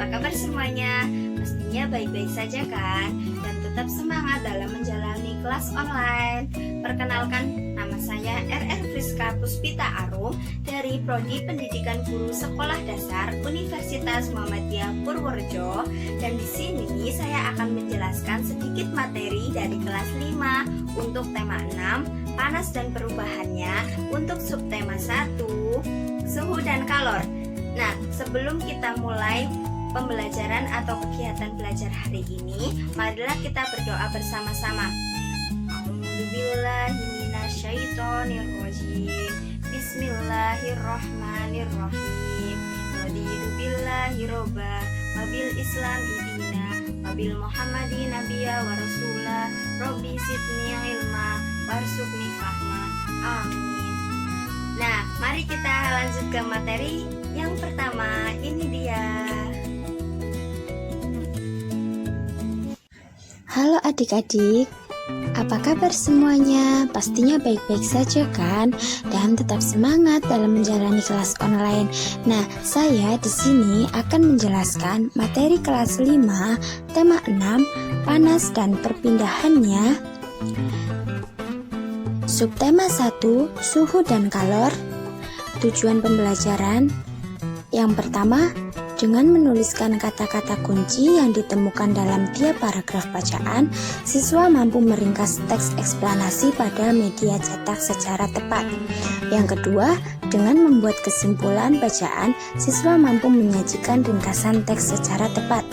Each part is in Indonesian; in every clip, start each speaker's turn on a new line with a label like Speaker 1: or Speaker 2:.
Speaker 1: apa kabar semuanya? Pastinya baik-baik saja kan? Dan tetap semangat dalam menjalani kelas online. Perkenalkan, nama saya RR Friska Puspita Arum dari Prodi Pendidikan Guru Sekolah Dasar Universitas Muhammadiyah Purworejo. Dan di sini saya akan menjelaskan sedikit materi dari kelas 5 untuk tema 6, panas dan perubahannya, untuk subtema 1, suhu dan kalor. Nah, sebelum kita mulai pembelajaran atau kegiatan belajar hari ini, marilah kita berdoa bersama-sama. A'udzubillahiminasyaitonirrajim. Bismillahirrahmanirrahim. Raditu billahi robba wabil islam idina wabil muhammadin nabiyya wa rasulah robbi zidni ilma warzuqni fahma. Amin. Nah, mari kita lanjut ke materi yang pertama. Ini dia.
Speaker 2: Halo adik-adik, apa kabar semuanya? Pastinya baik-baik saja kan? Dan tetap semangat dalam menjalani kelas online. Nah, saya di sini akan menjelaskan materi kelas 5, tema 6, panas dan perpindahannya. Subtema 1, suhu dan kalor. Tujuan pembelajaran yang pertama, dengan menuliskan kata-kata kunci yang ditemukan dalam tiap paragraf bacaan, siswa mampu meringkas teks eksplanasi pada media cetak secara tepat. Yang kedua, dengan membuat kesimpulan bacaan, siswa mampu menyajikan ringkasan teks secara tepat.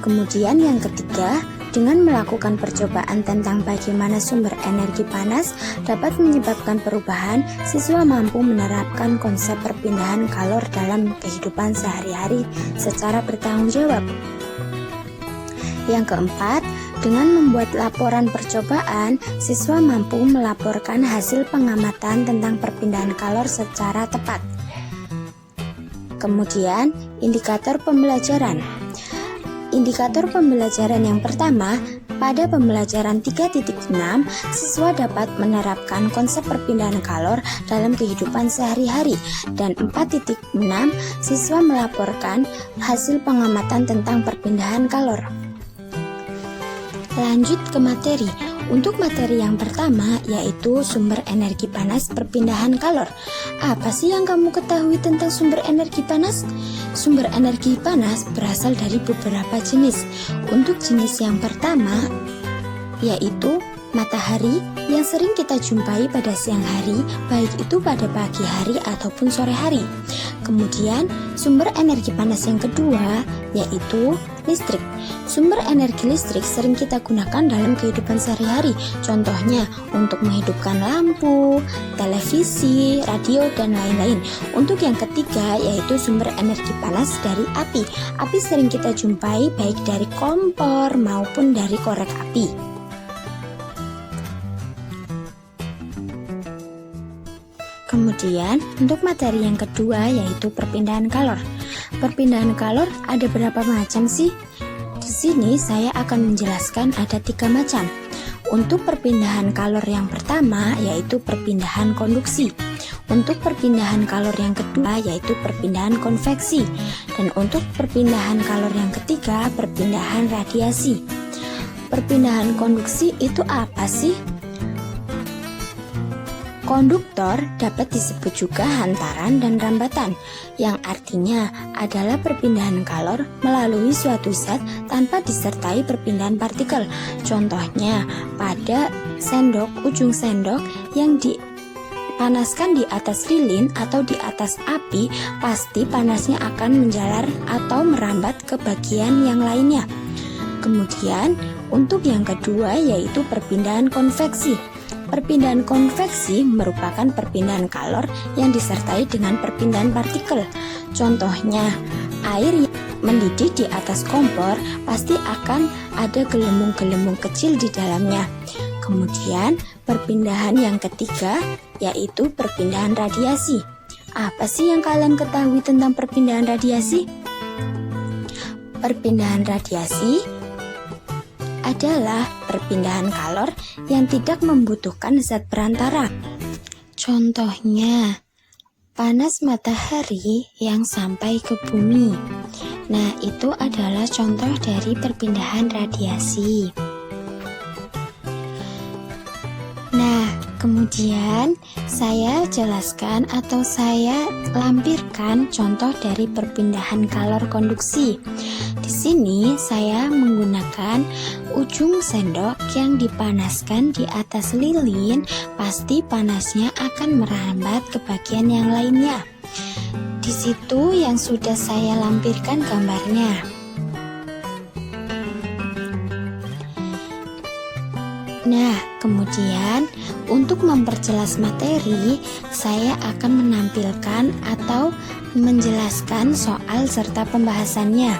Speaker 2: Kemudian yang ketiga, dengan melakukan percobaan tentang bagaimana sumber energi panas dapat menyebabkan perubahan, siswa mampu menerapkan konsep perpindahan kalor dalam kehidupan sehari-hari secara bertanggung jawab. Yang keempat, dengan membuat laporan percobaan, siswa mampu melaporkan hasil pengamatan tentang perpindahan kalor secara tepat. Kemudian, indikator pembelajaran. Indikator pembelajaran yang pertama, pada pembelajaran 3.6, siswa dapat menerapkan konsep perpindahan kalor dalam kehidupan sehari-hari, dan 4.6, siswa melaporkan hasil pengamatan tentang perpindahan kalor. Lanjut ke materi. Untuk materi yang pertama, yaitu sumber energi panas perpindahan kalor. Apa sih yang kamu ketahui tentang sumber energi panas? Sumber energi panas berasal dari beberapa jenis. Untuk jenis yang pertama, yaitu matahari yang sering kita jumpai pada siang hari, baik itu pada pagi hari ataupun sore hari. Kemudian, sumber energi panas yang kedua, yaitu listrik. Sumber energi listrik sering kita gunakan dalam kehidupan sehari-hari. Contohnya untuk menghidupkan lampu, televisi, radio, dan lain-lain. Untuk yang ketiga yaitu sumber energi panas dari api. Api sering kita jumpai baik dari kompor maupun dari korek api. Kemudian untuk materi yang kedua yaitu perpindahan kalor. Perpindahan kalor ada berapa macam sih? Di sini saya akan menjelaskan ada 3 macam. Untuk perpindahan kalor yang pertama yaitu perpindahan konduksi. Untuk perpindahan kalor yang kedua yaitu perpindahan konveksi. Dan untuk perpindahan kalor yang ketiga perpindahan radiasi. Perpindahan konduksi itu apa sih? Konduktor dapat disebut juga hantaran dan rambatan, yang artinya adalah perpindahan kalor melalui suatu zat tanpa disertai perpindahan partikel. Contohnya pada sendok, ujung sendok yang dipanaskan di atas lilin atau di atas api, pasti panasnya akan menjalar atau merambat ke bagian yang lainnya. Kemudian untuk yang kedua yaitu perpindahan konveksi. Perpindahan konveksi merupakan perpindahan kalor yang disertai dengan perpindahan partikel. Contohnya, air yang mendidih di atas kompor pasti akan ada gelembung-gelembung kecil di dalamnya. Kemudian, perpindahan yang ketiga yaitu perpindahan radiasi. Apa sih yang kalian ketahui tentang perpindahan radiasi? Perpindahan radiasi adalah perpindahan kalor yang tidak membutuhkan zat perantara. Contohnya, panas matahari yang sampai ke bumi. Nah, itu adalah contoh dari perpindahan radiasi. Nah, kemudian saya jelaskan atau saya lampirkan contoh dari perpindahan kalor konduksi. Di sini saya menggunakan ujung sendok yang dipanaskan di atas lilin, pasti panasnya akan merambat ke bagian yang lainnya. Di situ yang sudah saya lampirkan gambarnya. Nah, kemudian untuk memperjelas materi, saya akan menampilkan atau menjelaskan soal serta pembahasannya.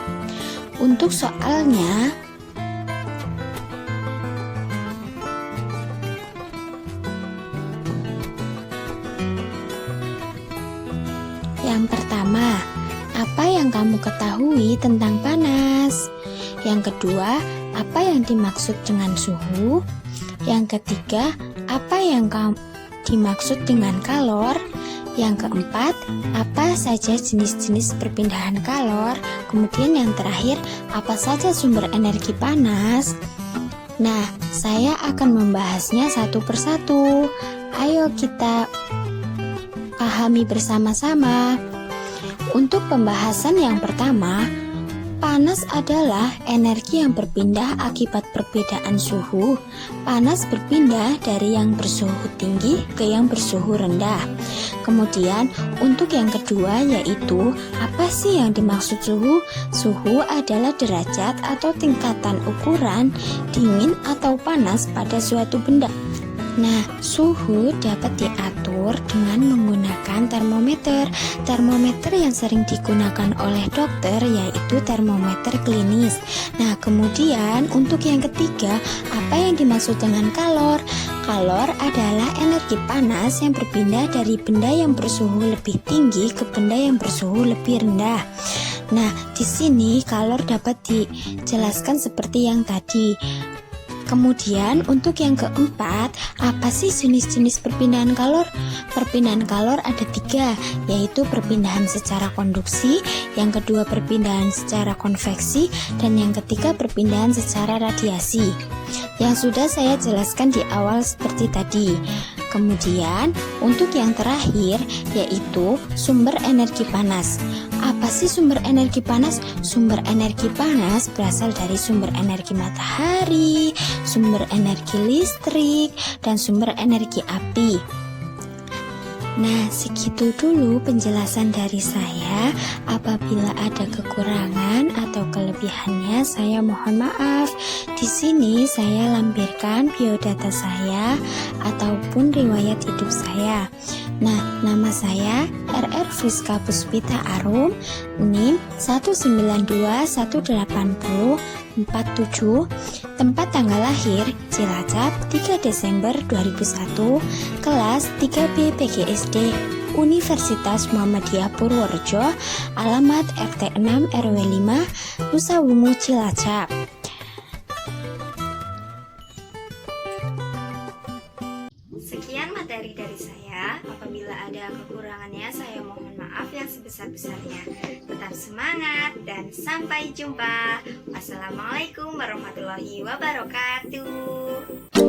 Speaker 2: Untuk soalnya, yang pertama, apa yang kamu ketahui tentang panas? Yang kedua, apa yang dimaksud dengan suhu? Yang ketiga, apa yang dimaksud dengan kalor? Yang keempat, apa saja jenis-jenis perpindahan kalor? Kemudian yang terakhir, apa saja sumber energi panas? Nah, saya akan membahasnya satu persatu. Ayo kita pahami bersama-sama. Untuk pembahasan yang pertama, panas adalah energi yang berpindah akibat perbedaan suhu. Panas berpindah dari yang bersuhu tinggi ke yang bersuhu rendah. Kemudian untuk yang kedua yaitu apa sih yang dimaksud suhu? Suhu adalah derajat atau tingkatan ukuran dingin atau panas pada suatu benda. Nah, suhu dapat diatur dengan menggunakan termometer. Termometer yang sering digunakan oleh dokter yaitu termometer klinis. Nah, kemudian untuk yang ketiga, apa yang dimaksud dengan kalor? Kalor adalah energi panas yang berpindah dari benda yang bersuhu lebih tinggi ke benda yang bersuhu lebih rendah. Nah, di sini kalor dapat dijelaskan seperti yang tadi. Kemudian untuk yang keempat, apa sih jenis-jenis perpindahan kalor? Perpindahan kalor ada 3, yaitu perpindahan secara konduksi, yang kedua perpindahan secara konveksi, dan yang ketiga perpindahan secara radiasi. Yang sudah saya jelaskan di awal seperti tadi. Kemudian untuk yang terakhir yaitu sumber energi panas. Apa sih sumber energi panas? Sumber energi panas berasal dari sumber energi matahari, sumber energi listrik, dan sumber energi api. Nah, segitu dulu penjelasan dari saya. Apabila ada kekurangan atau kelebihannya, saya mohon maaf. Di sini saya lampirkan biodata saya ataupun riwayat hidup saya. Nah, nama saya RR Friska Puspita Arum, NIM 1921847, tempat tanggal lahir Cilacap 3 Desember 2001, kelas 3B PGSD Universitas Muhammadiyah Purworejo, alamat RT 6 RW 5, Nusa Wungu Cilacap.
Speaker 1: Sekian materi dari saya. Apabila ada kekurangannya, saya mohon maaf yang sebesar-besarnya. Tetap semangat dan sampai jumpa. Wassalamualaikum warahmatullahi wabarakatuh.